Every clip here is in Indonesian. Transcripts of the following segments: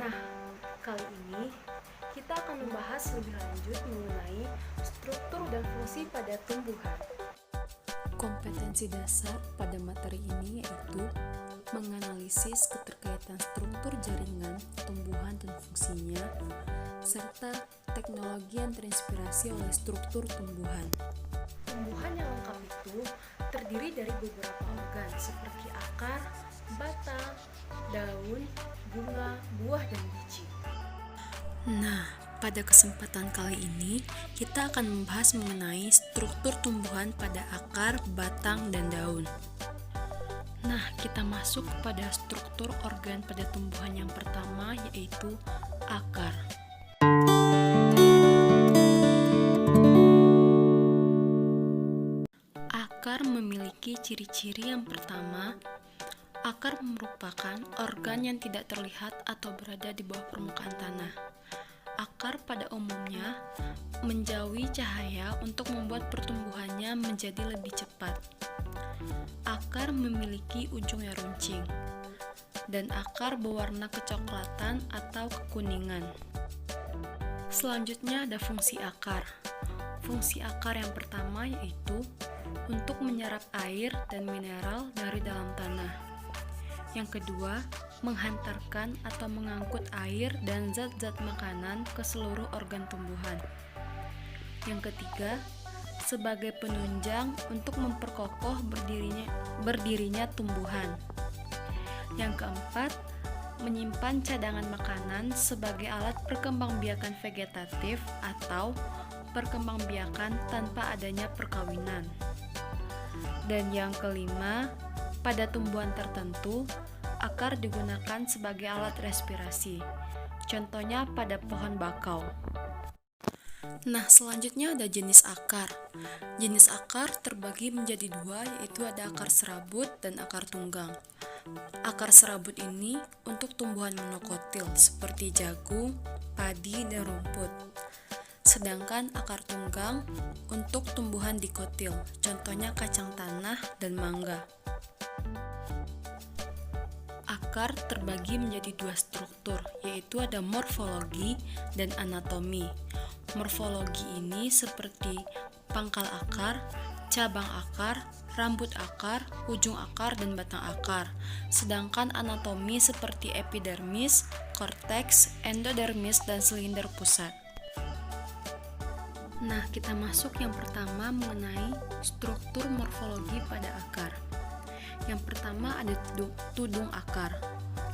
Nah, kali ini kita akan membahas lebih lanjut mengenai struktur dan fungsi pada tumbuhan. Kompetensi dasar pada materi ini yaitu menganalisis keterkaitan struktur jaringan, tumbuhan dan fungsinya, serta teknologi yang terinspirasi oleh struktur tumbuhan. Tumbuhan yang lengkap itu terdiri dari beberapa organ seperti akar, batang, daun, bunga, buah, dan biji. Nah, pada kesempatan kali ini kita akan membahas mengenai struktur tumbuhan pada akar, batang, dan daun. Nah, kita masuk pada struktur organ pada tumbuhan yang pertama yaitu akar. Akar memiliki ciri-ciri yang pertama. Akar merupakan organ yang tidak terlihat atau berada di bawah permukaan tanah. Akar pada umumnya menjauhi cahaya untuk membuat pertumbuhannya menjadi lebih cepat. Akar memiliki ujung yang runcing, dan akar berwarna kecoklatan atau kekuningan. Selanjutnya ada fungsi akar. Fungsi akar yang pertama yaitu untuk menyerap air dan mineral dari dalam tanah. Yang kedua, menghantarkan atau mengangkut air dan zat-zat makanan ke seluruh organ tumbuhan. Yang ketiga, sebagai penunjang untuk memperkokoh berdirinya tumbuhan. Yang keempat, menyimpan cadangan makanan sebagai alat perkembangbiakan vegetatif atau perkembangbiakan tanpa adanya perkawinan. Dan yang kelima, pada tumbuhan tertentu, akar digunakan sebagai alat respirasi. Contohnya pada pohon bakau. Nah, selanjutnya ada jenis akar. Jenis akar terbagi menjadi dua, yaitu ada akar serabut dan akar tunggang. Akar serabut ini untuk tumbuhan monokotil seperti jagung, padi, dan rumput. Sedangkan akar tunggang untuk tumbuhan dikotil, contohnya kacang tanah dan mangga. Akar terbagi menjadi dua struktur, yaitu ada morfologi dan anatomi. Morfologi ini seperti pangkal akar, cabang akar, rambut akar, ujung akar, dan batang akar. Sedangkan anatomi seperti epidermis, korteks, endodermis, dan silinder pusat. Nah, kita masuk yang pertama mengenai struktur morfologi pada akar. Yang pertama ada tudung akar.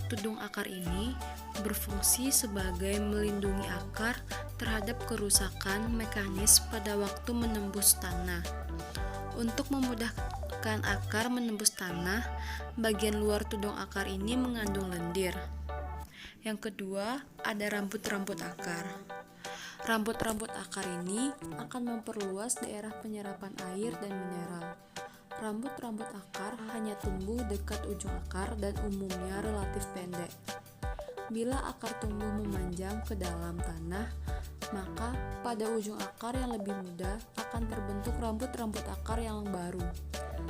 Tudung akar ini berfungsi sebagai melindungi akar terhadap kerusakan mekanis pada waktu menembus tanah. Untuk memudahkan akar menembus tanah, bagian luar tudung akar ini mengandung lendir. Yang kedua, ada rambut-rambut akar. Rambut-rambut akar ini akan memperluas daerah penyerapan air dan mineral. Rambut-rambut akar hanya tumbuh dekat ujung akar dan umumnya relatif pendek. Bila akar tumbuh memanjang ke dalam tanah, maka pada ujung akar yang lebih muda akan terbentuk rambut-rambut akar yang baru.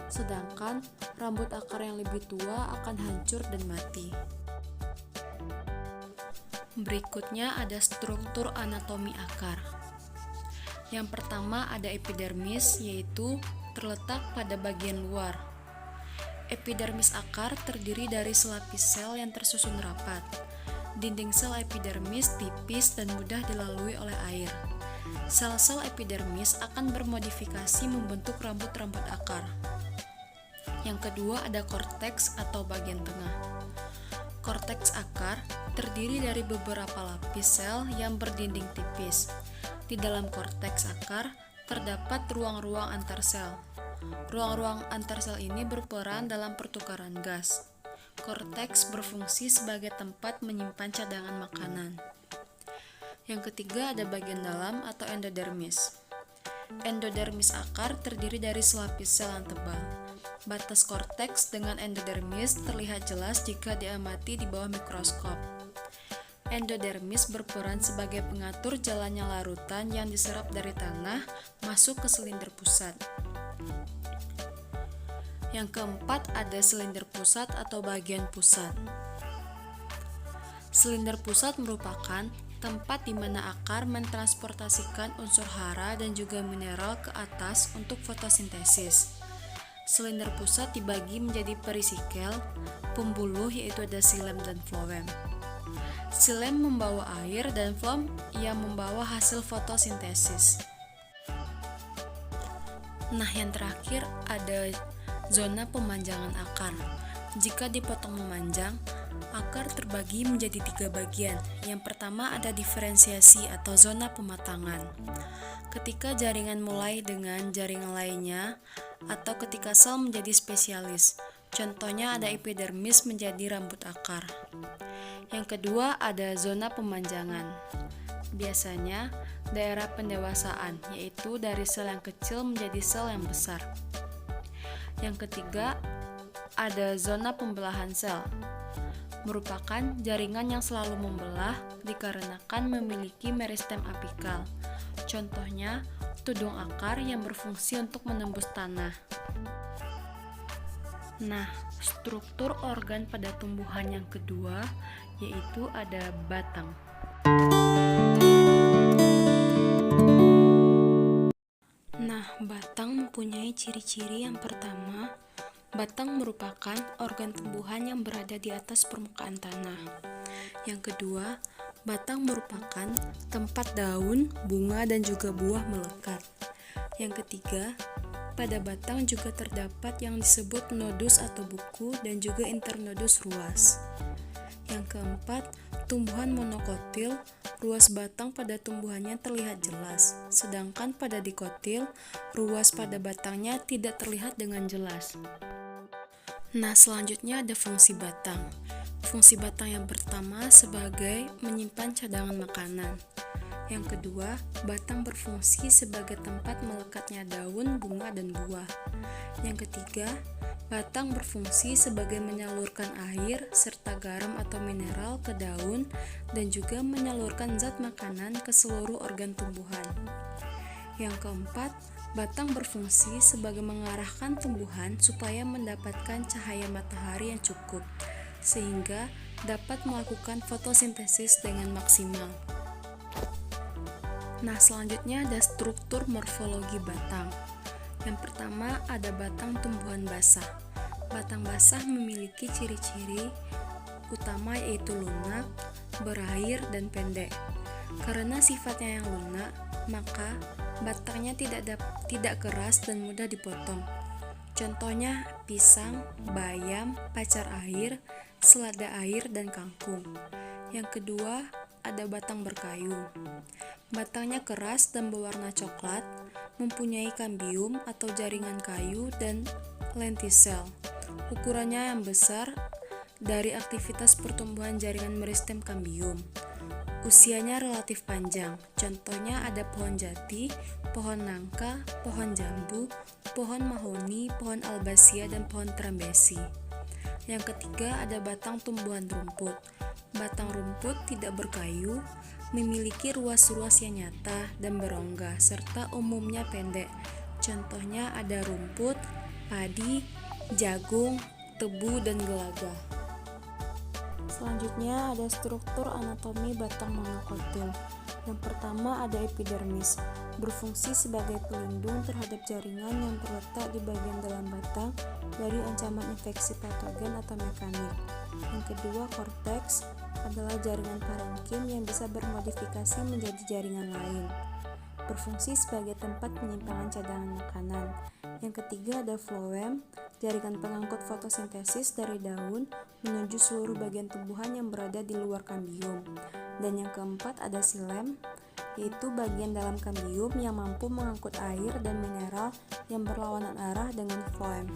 Sedangkan rambut akar yang lebih tua akan hancur dan mati. Berikutnya ada struktur anatomi akar. Yang pertama ada epidermis, yaitu terletak pada bagian luar. Epidermis akar terdiri dari selapis sel yang tersusun rapat. Dinding sel epidermis tipis dan mudah dilalui oleh air. Sel-sel epidermis akan bermodifikasi membentuk rambut-rambut akar. Yang kedua ada korteks atau bagian tengah. Korteks akar terdiri dari beberapa lapis sel yang berdinding tipis. Di dalam korteks akar terdapat ruang-ruang antar sel. Ruang-ruang antar sel ini berperan dalam pertukaran gas. Korteks berfungsi sebagai tempat menyimpan cadangan makanan. Yang ketiga ada bagian dalam atau endodermis. Endodermis akar terdiri dari selapis sel yang tebal. Batas korteks dengan endodermis terlihat jelas jika diamati di bawah mikroskop. Endodermis berperan sebagai pengatur jalannya larutan yang diserap dari tanah masuk ke silinder pusat. Yang keempat ada silinder pusat atau bagian pusat. Silinder pusat merupakan tempat di mana akar mentransportasikan unsur hara dan juga mineral ke atas untuk fotosintesis. Silinder pusat dibagi menjadi perisikel, pembuluh yaitu ada xilem dan phloem. Xilem membawa air dan phloem yang membawa hasil fotosintesis. Nah, yang terakhir ada zona pemanjangan akar. Jika dipotong memanjang, akar terbagi menjadi 3 bagian. Yang pertama ada diferensiasi atau zona pematangan. Ketika jaringan mulai dengan jaringan lainnya, atau ketika sel menjadi spesialis. Contohnya ada epidermis menjadi rambut akar. Yang kedua ada zona pemanjangan. Biasanya daerah pendewasaan, yaitu dari sel yang kecil menjadi sel yang besar. Yang ketiga ada zona pembelahan sel. Merupakan jaringan yang selalu membelah dikarenakan memiliki meristem apikal. Contohnya, tudung akar yang berfungsi untuk menembus tanah. Nah, struktur organ pada tumbuhan yang kedua yaitu ada batang. Nah, batang mempunyai ciri-ciri. Yang pertama, batang merupakan organ tumbuhan yang berada di atas permukaan tanah. Yang kedua, batang merupakan tempat daun, bunga, dan juga buah melekat. Yang ketiga, pada batang juga terdapat yang disebut nodus atau buku dan juga internodus ruas. Yang keempat, tumbuhan monokotil, ruas batang pada tumbuhannya terlihat jelas, sedangkan pada dikotil, ruas pada batangnya tidak terlihat dengan jelas. Nah, selanjutnya ada fungsi batang. Fungsi batang yang pertama sebagai menyimpan cadangan makanan. Yang kedua, batang berfungsi sebagai tempat melekatnya daun, bunga, dan buah. Yang ketiga, batang berfungsi sebagai menyalurkan air serta garam atau mineral ke daun dan juga menyalurkan zat makanan ke seluruh organ tumbuhan. Yang keempat, batang berfungsi sebagai mengarahkan tumbuhan supaya mendapatkan cahaya matahari yang cukup, sehingga dapat melakukan fotosintesis dengan maksimal. Nah, selanjutnya ada struktur morfologi batang. Yang pertama ada batang tumbuhan basah. Batang basah memiliki ciri-ciri utama yaitu lunak, berair, dan pendek. Karena sifatnya yang lunak, maka batangnya tidak keras dan mudah dipotong. Contohnya pisang, bayam, pacar air, selada air, dan kangkung. Yang kedua, ada batang berkayu. Batangnya keras dan berwarna coklat, mempunyai kambium atau jaringan kayu dan lentisel. Ukurannya yang besar dari aktivitas pertumbuhan jaringan meristem kambium. Usianya relatif panjang. Contohnya ada pohon jati, pohon nangka, pohon jambu, pohon mahoni, pohon albasia, dan pohon trambesi. Yang ketiga ada batang tumbuhan rumput. Batang rumput tidak berkayu, memiliki ruas-ruas yang nyata dan berongga, serta umumnya pendek. Contohnya ada rumput, padi, jagung, tebu, dan gelaga. Selanjutnya ada struktur anatomi batang monokotil. Yang pertama ada epidermis, berfungsi sebagai pelindung terhadap jaringan yang terletak di bagian dalam batang dari ancaman infeksi patogen atau mekanik. Yang kedua, korteks adalah jaringan parenkim yang bisa bermodifikasi menjadi jaringan lain, berfungsi sebagai tempat penyimpanan cadangan makanan. Yang ketiga ada phloem, jaringan pengangkut fotosintesis dari daun menuju seluruh bagian tumbuhan yang berada di luar kambium. Dan yang keempat ada xilem, yaitu bagian dalam kambium yang mampu mengangkut air dan mineral yang berlawanan arah dengan phloem.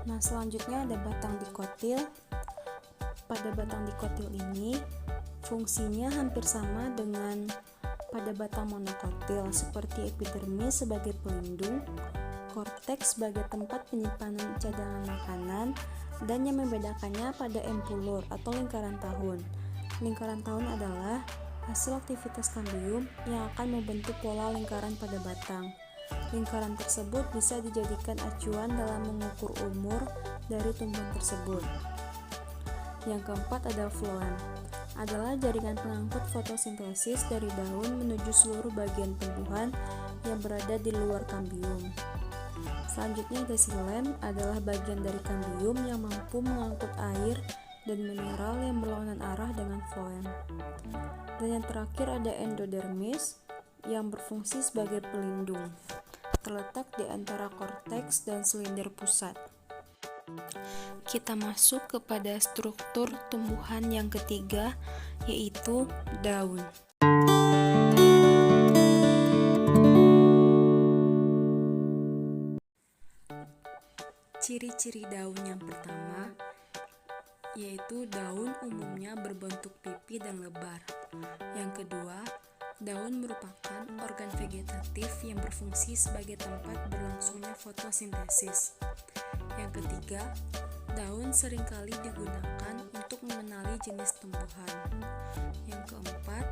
Nah, selanjutnya ada batang dikotil. Pada batang dikotil ini, fungsinya hampir sama dengan pada batang monokotil, seperti epidermis sebagai pelindung, korteks sebagai tempat penyimpanan cadangan makanan, dan yang membedakannya pada empulur atau lingkaran tahun. Lingkaran tahun adalah hasil aktivitas kambium yang akan membentuk pola lingkaran pada batang. Lingkaran tersebut bisa dijadikan acuan dalam mengukur umur dari tumbuhan tersebut. Yang keempat ada floem, adalah jaringan pengangkut fotosintesis dari daun menuju seluruh bagian tumbuhan yang berada di luar kambium. Selanjutnya ada xilem, adalah bagian dari kambium yang mampu mengangkut air dan mineral yang berlawanan arah dengan floem. Dan yang terakhir ada endodermis yang berfungsi sebagai pelindung, terletak di antara korteks dan silinder pusat. Kita masuk kepada struktur tumbuhan yang ketiga, yaitu daun. Ciri-ciri daun yang pertama yaitu daun umumnya berbentuk pipi dan lebar. Yang kedua, daun merupakan organ vegetatif yang berfungsi sebagai tempat berlangsungnya fotosintesis. Yang ketiga, daun seringkali digunakan untuk mengenali jenis tumbuhan. Yang keempat,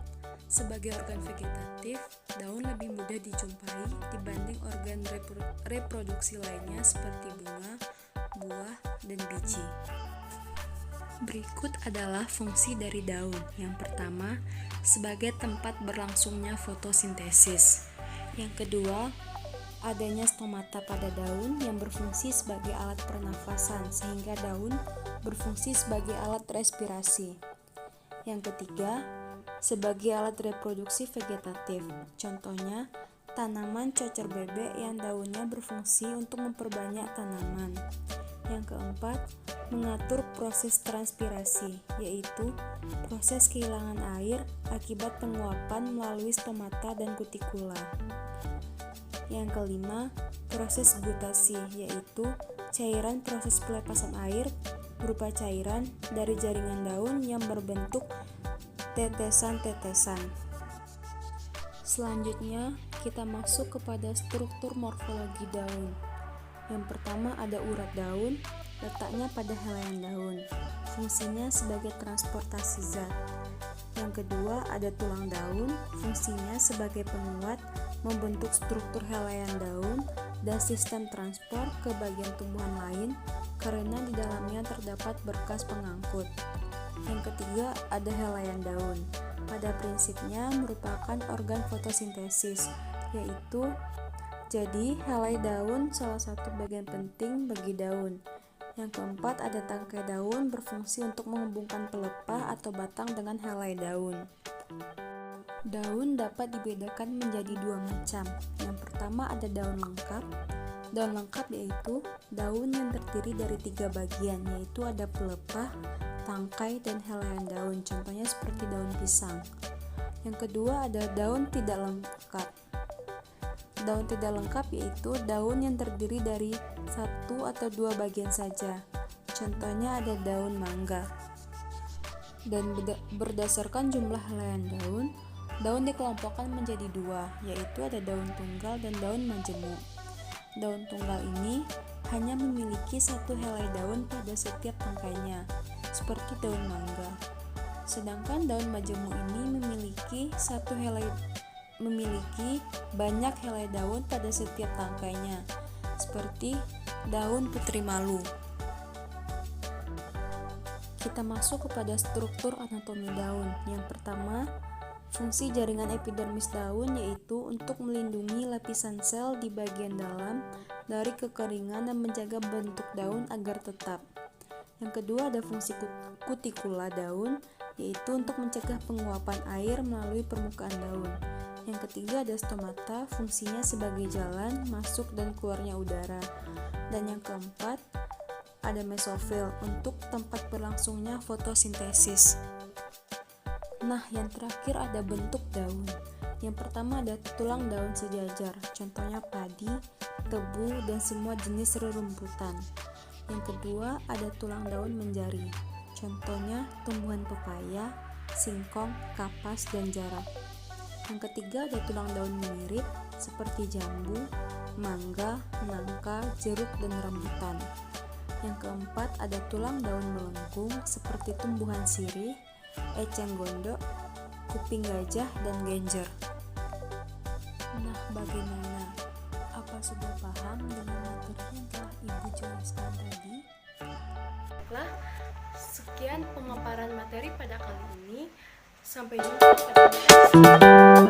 sebagai organ vegetatif, daun lebih mudah dijumpai dibanding organ reproduksi lainnya seperti bunga, buah, dan biji. Berikut adalah fungsi dari daun. Yang pertama, sebagai tempat berlangsungnya fotosintesis. Yang kedua, adanya stomata pada daun yang berfungsi sebagai alat pernafasan sehingga daun berfungsi sebagai alat respirasi. Yang ketiga, sebagai alat reproduksi vegetatif. Contohnya, tanaman cocer bebek yang daunnya berfungsi untuk memperbanyak tanaman. Yang keempat, mengatur proses transpirasi, yaitu proses kehilangan air akibat penguapan melalui stomata dan kutikula. Yang kelima, proses gutasi, yaitu cairan proses pelepasan air berupa cairan dari jaringan daun yang berbentuk tetesan-tetesan. Selanjutnya, kita masuk kepada struktur morfologi daun. Yang pertama ada urat daun, letaknya pada helaian daun, fungsinya sebagai transportasi zat. Yang kedua ada tulang daun, fungsinya sebagai penguat, membentuk struktur helaian daun dan sistem transport ke bagian tumbuhan lain karena di dalamnya terdapat berkas pengangkut. Yang ketiga ada helaian daun, pada prinsipnya merupakan organ fotosintesis, yaitu jadi helai daun salah satu bagian penting bagi daun. Yang keempat ada tangkai daun berfungsi untuk menghubungkan pelepah atau batang dengan helai daun. Daun dapat dibedakan menjadi dua macam. Yang pertama ada daun lengkap. Daun lengkap yaitu daun yang terdiri dari 3 bagian, yaitu ada pelepah, tangkai, dan helaian daun. Contohnya seperti daun pisang. Yang kedua ada daun tidak lengkap. Daun tidak lengkap yaitu daun yang terdiri dari 1 atau 2 bagian saja. Contohnya ada daun mangga. Dan berdasarkan jumlah helaian daun, daun dikelompokkan menjadi 2, yaitu ada daun tunggal dan daun majemuk. Daun tunggal ini hanya memiliki 1 helai daun pada setiap tangkainya, seperti daun mangga. Sedangkan daun majemuk ini memiliki banyak helai daun pada setiap tangkainya, seperti daun putri malu. Kita masuk kepada struktur anatomi daun. Yang pertama, fungsi jaringan epidermis daun yaitu untuk melindungi lapisan sel di bagian dalam dari kekeringan dan menjaga bentuk daun agar tetap. Yang kedua ada fungsi kutikula daun, yaitu untuk mencegah penguapan air melalui permukaan daun. Yang ketiga ada stomata, fungsinya sebagai jalan masuk dan keluarnya udara. Dan yang keempat ada mesofil, untuk tempat berlangsungnya fotosintesis. Nah, yang terakhir ada bentuk daun. Yang pertama ada tulang daun sejajar, contohnya padi, tebu, dan semua jenis rerumputan. Yang kedua ada tulang daun menjari, contohnya tumbuhan pepaya, singkong, kapas, dan jarak. Yang ketiga ada tulang daun menirip seperti jambu, mangga, nangka, jeruk, dan rambutan. Yang keempat ada tulang daun melengkung seperti tumbuhan sirih, eceng gondok, kuping gajah, dan genjer. Nah, bagaimana? Apa sudah paham dengan materi yang telah Ibu jelaskan tadi? Lah, Sekian pemaparan materi pada kali ini. Sampai jumpa pada materi